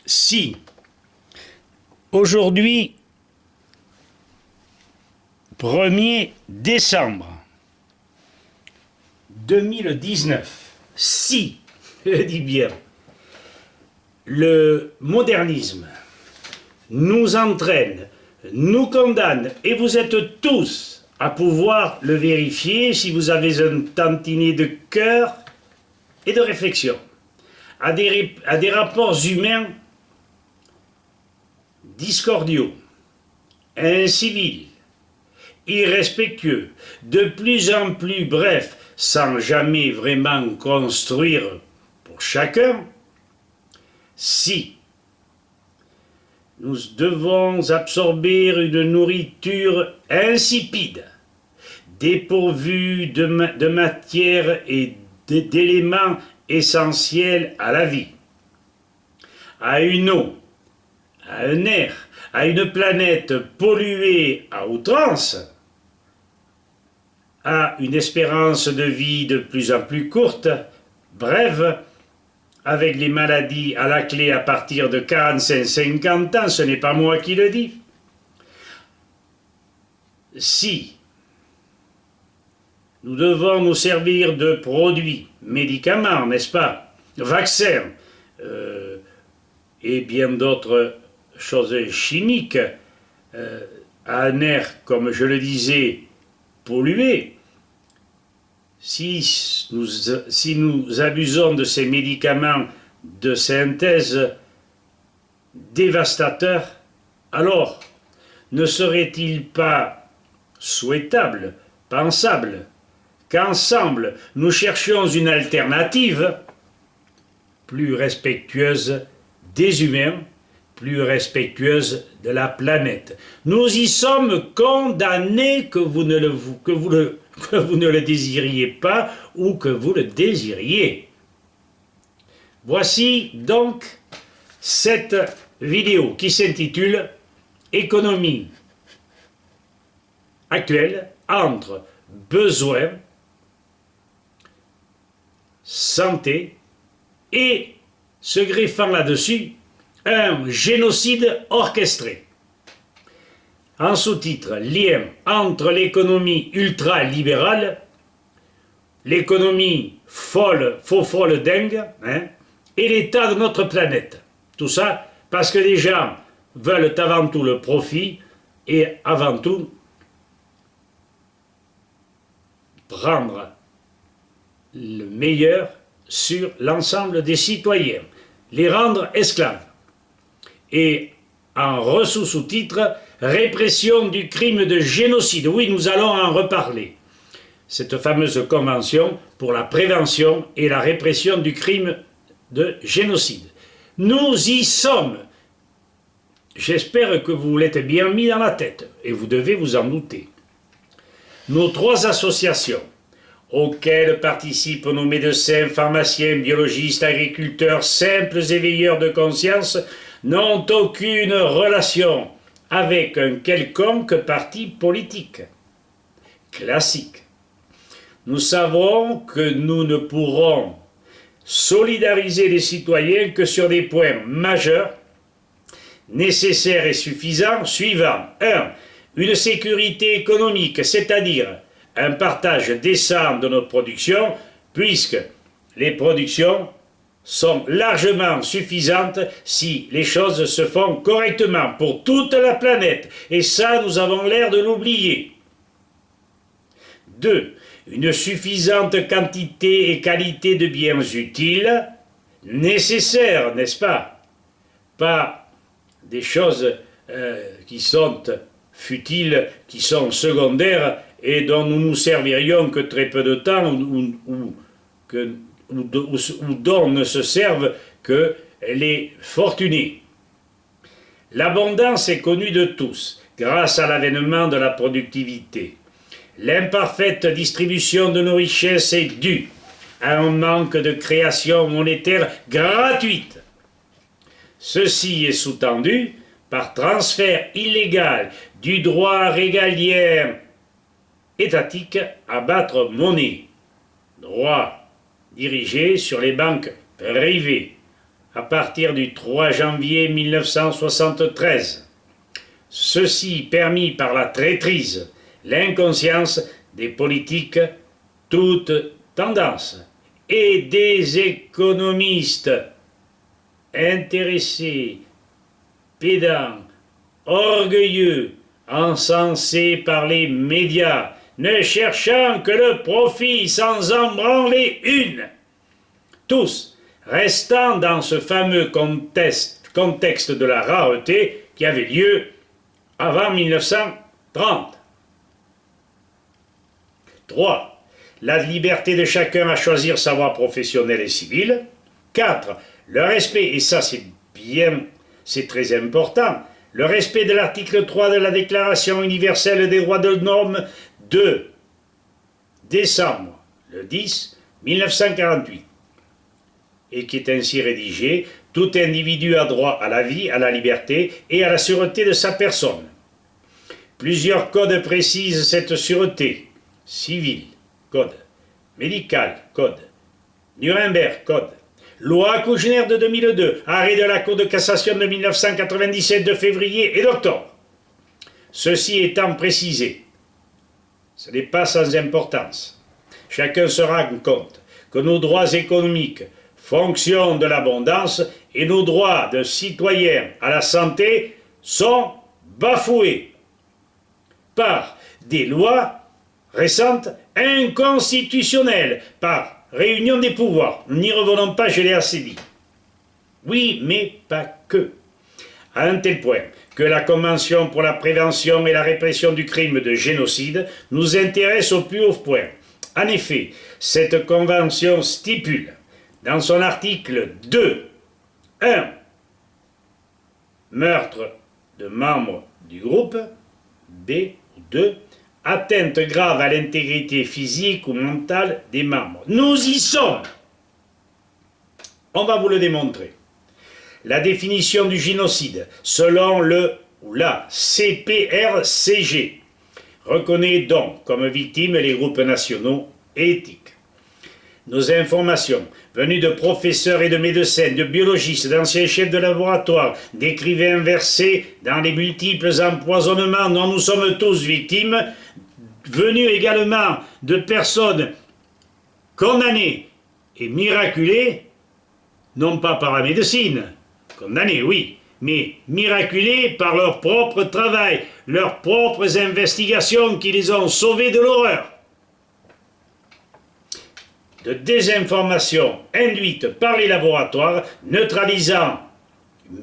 Si aujourd'hui, 1er décembre 2019, si, je dis bien, le modernisme nous entraîne, nous condamne, et vous êtes tous à pouvoir le vérifier si vous avez un tantinet de cœur et de réflexion, à des rapports humains discordiaux, incivils, irrespectueux, de plus en plus brefs, sans jamais vraiment construire pour chacun, si nous devons absorber une nourriture insipide, dépourvue de matière et d'éléments essentiels à la vie, à une eau, à un air, à une planète polluée à outrance, à une espérance de vie de plus en plus courte, brève, avec les maladies à la clé à partir de 45-50 ans, ce n'est pas moi qui le dis. Si nous devons nous servir de produits, médicaments, n'est-ce pas, vaccins, et bien d'autres choses chimiques, à un air, comme je le disais, pollué, si nous abusons de ces médicaments de synthèse dévastateurs, alors ne serait-il pas souhaitable, pensable, qu'ensemble nous cherchions une alternative plus respectueuse des humains, plus respectueuse de la planète. Nous y sommes condamnés, que vous ne le désiriez pas ou que vous le désiriez. Voici donc cette vidéo qui s'intitule « Économie actuelle entre besoins, santé et, se greffant là-dessus, un génocide orchestré ». En sous-titre, lien entre l'économie ultra-libérale, l'économie folle, faux-folle dingue, et l'état de notre planète. Tout ça parce que les gens veulent avant tout le profit et avant tout prendre le meilleur sur l'ensemble des citoyens, les rendre esclaves. Et en sous-titre, répression du crime de génocide. Oui, nous allons en reparler. Cette fameuse convention pour la prévention et la répression du crime de génocide. Nous y sommes. J'espère que vous l'êtes bien mis dans la tête, et vous devez vous en douter. Nos 3 associations, auxquelles participent nos médecins, pharmaciens, biologistes, agriculteurs, simples éveilleurs de conscience, n'ont aucune relation avec un quelconque parti politique. Classique. Nous savons que nous ne pourrons solidariser les citoyens que sur des points majeurs, nécessaires et suffisants, suivants. 1. Une sécurité économique, c'est-à-dire un partage décent de notre production, puisque les productions sont largement suffisantes si les choses se font correctement pour toute la planète. Et ça, nous avons l'air de l'oublier. 2. Une suffisante quantité et qualité de biens utiles, nécessaires, n'est-ce pas? Pas des choses qui sont futiles, qui sont secondaires et dont nous nous servirions que très peu de temps ou dont ne se servent que les fortunés. L'abondance est connue de tous grâce à l'avènement de la productivité. L'imparfaite distribution de nos richesses est due à un manque de création monétaire gratuite. Ceci est sous-tendu par transfert illégal du droit régalien étatique à battre monnaie, droit dirigé sur les banques privées, à partir du 3 janvier 1973. Ceci permis par la traîtrise, l'inconscience des politiques toutes tendances et des économistes intéressés, pédants, orgueilleux, encensés par les médias, ne cherchant que le profit sans en branler une. Tous restant dans ce fameux contexte de la rareté qui avait lieu avant 1930. 3. La liberté de chacun à choisir sa voie professionnelle et civile. 4. Le respect, et ça c'est très important, le respect de l'article 3 de la Déclaration universelle des droits de l'homme de décembre, le 10, 1948, et qui est ainsi rédigé: tout individu a droit à la vie, à la liberté et à la sûreté de sa personne. Plusieurs codes précisent cette sûreté: civil, code; médical, code; Nuremberg, code; loi Kouchner de 2002, arrêt de la Cour de cassation de 1997 de février et d'octobre. Ceci étant précisé, ce n'est pas sans importance. Chacun se rend compte que nos droits économiques, fonction de l'abondance, et nos droits de citoyens à la santé sont bafoués par des lois récentes inconstitutionnelles, par réunion des pouvoirs. Nous n'y revenons pas, je l'ai assez dit. Oui, mais pas que. À un tel point que la Convention pour la prévention et la répression du crime de génocide nous intéresse au plus haut point. En effet, cette convention stipule dans son article 2, 1. Meurtre de membres du groupe, B. 2. Atteinte grave à l'intégrité physique ou mentale des membres. Nous y sommes. On va vous le démontrer. La définition du génocide, selon le ou la CPRCG, reconnaît donc comme victimes les groupes nationaux et éthiques. Nos informations, venues de professeurs et de médecins, de biologistes, d'anciens chefs de laboratoire, d'écrivains versés dans les multiples empoisonnements dont nous sommes tous victimes, venues également de personnes condamnées et miraculées, non pas par la médecine, condamnées oui, mais miraculées par leur propre travail, leurs propres investigations qui les ont sauvés de l'horreur. De désinformation induite par les laboratoires, neutralisant,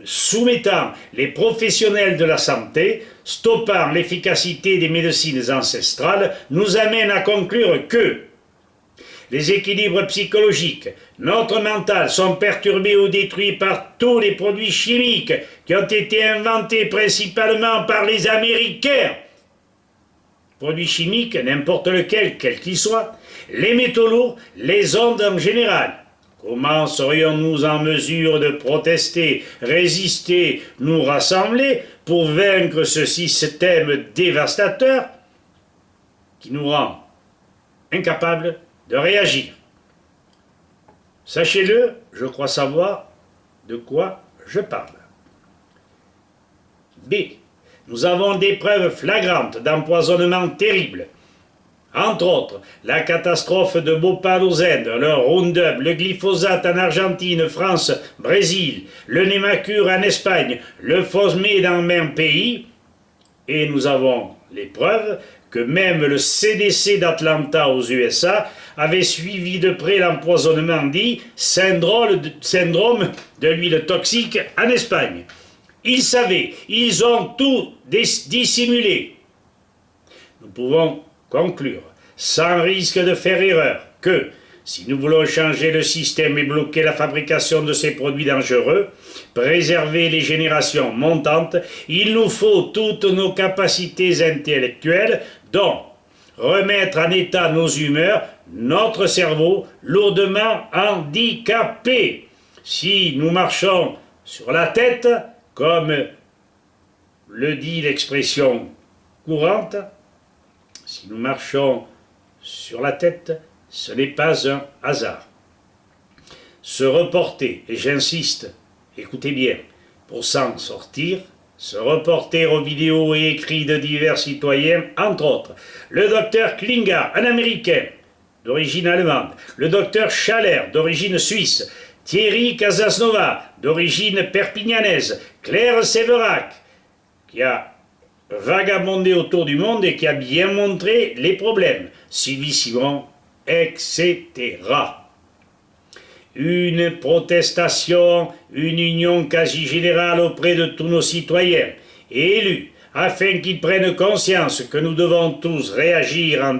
soumettant les professionnels de la santé, stoppant l'efficacité des médecines ancestrales, nous amène à conclure que les équilibres psychologiques, notre mental sont perturbés ou détruits par tous les produits chimiques qui ont été inventés principalement par les Américains. Produits chimiques, n'importe lequel, quel qu'il soit, les métaux lourds, les ondes en général. Comment serions-nous en mesure de protester, résister, nous rassembler pour vaincre ce système dévastateur qui nous rend incapables de réagir? Sachez-le, je crois savoir de quoi je parle. B. Nous avons des preuves flagrantes d'empoisonnement terrible. Entre autres, la catastrophe de Bhopal aux Indes, le Roundup, le glyphosate en Argentine, France, Brésil, le Némacure en Espagne, le Fosmé dans le même pays. Et nous avons les preuves que même le CDC d'Atlanta aux USA avait suivi de près l'empoisonnement dit syndrome de l'huile toxique en Espagne. Ils savaient, ils ont tout dissimulé. Nous pouvons conclure, sans risque de faire erreur, que si nous voulons changer le système et bloquer la fabrication de ces produits dangereux, préserver les générations montantes, il nous faut toutes nos capacités intellectuelles, dont remettre en état nos humeurs, notre cerveau lourdement handicapé. Si nous marchons sur la tête, comme le dit l'expression courante, si nous marchons sur la tête, ce n'est pas un hasard. Se reporter, et j'insiste Écoutez bien, pour s'en sortir, se reporter aux vidéos et écrits de divers citoyens, entre autres, le docteur Klinga, un Américain d'origine allemande, le docteur Schaller, d'origine suisse, Thierry Casasnova, d'origine perpignanaise, Claire Séverac, qui a vagabondé autour du monde et qui a bien montré les problèmes, Sylvie Simon, etc. Une protestation, une union quasi générale auprès de tous nos citoyens et élus, afin qu'ils prennent conscience que nous devons tous réagir en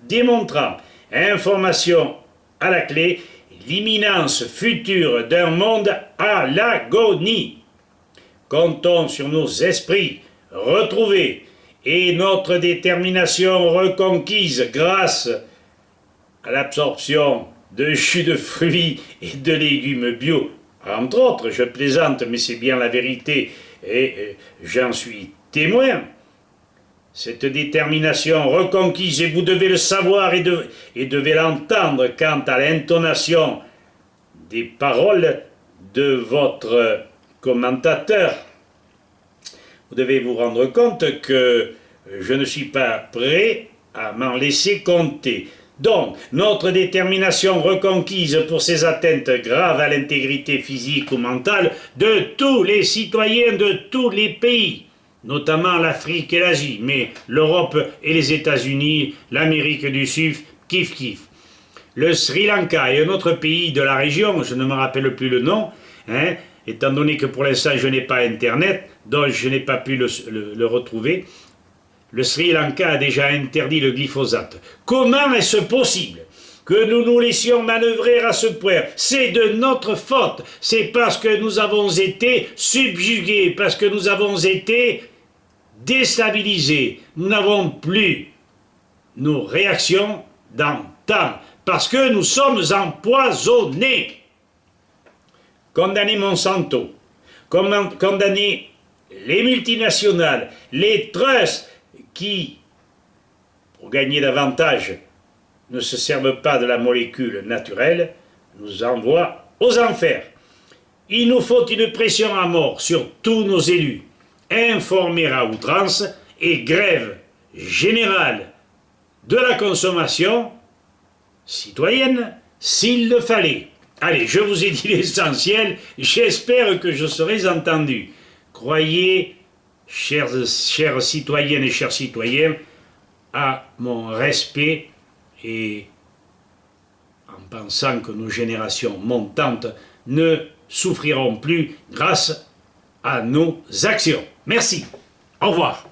démontrant information à la clé, l'imminence future d'un monde à l'agonie. Comptons sur nos esprits retrouvés et notre détermination reconquise grâce à l'absorption de jus de fruits et de légumes bio. Entre autres, je plaisante, mais c'est bien la vérité et j'en suis témoin. Cette détermination reconquise, et vous devez le savoir et devez l'entendre quant à l'intonation des paroles de votre commentateur. Vous devez vous rendre compte que je ne suis pas prêt à m'en laisser compter. Donc, notre détermination reconquise pour ces atteintes graves à l'intégrité physique ou mentale de tous les citoyens de tous les pays, notamment l'Afrique et l'Asie, mais l'Europe et les États-Unis, l'Amérique du Sud, kiff. Le Sri Lanka est un autre pays de la région, je ne me rappelle plus le nom, étant donné que pour l'instant je n'ai pas Internet, donc je n'ai pas pu le retrouver. Le Sri Lanka a déjà interdit le glyphosate. Comment est-ce possible que nous nous laissions manœuvrer à ce point? C'est de notre faute. C'est parce que nous avons été subjugués, parce que nous avons été déstabilisés. Nous n'avons plus nos réactions d'antan, parce que nous sommes empoisonnés. Condamner Monsanto, condamner les multinationales, les trusts, qui, pour gagner davantage, ne se servent pas de la molécule naturelle, nous envoient aux enfers. Il nous faut une pression à mort sur tous nos élus, informer à outrance et grève générale de la consommation citoyenne s'il le fallait. Allez, je vous ai dit l'essentiel, j'espère que je serai entendu. Croyez, chères citoyennes et chers citoyens, à mon respect et en pensant que nos générations montantes ne souffriront plus grâce à nos actions. Merci. Au revoir.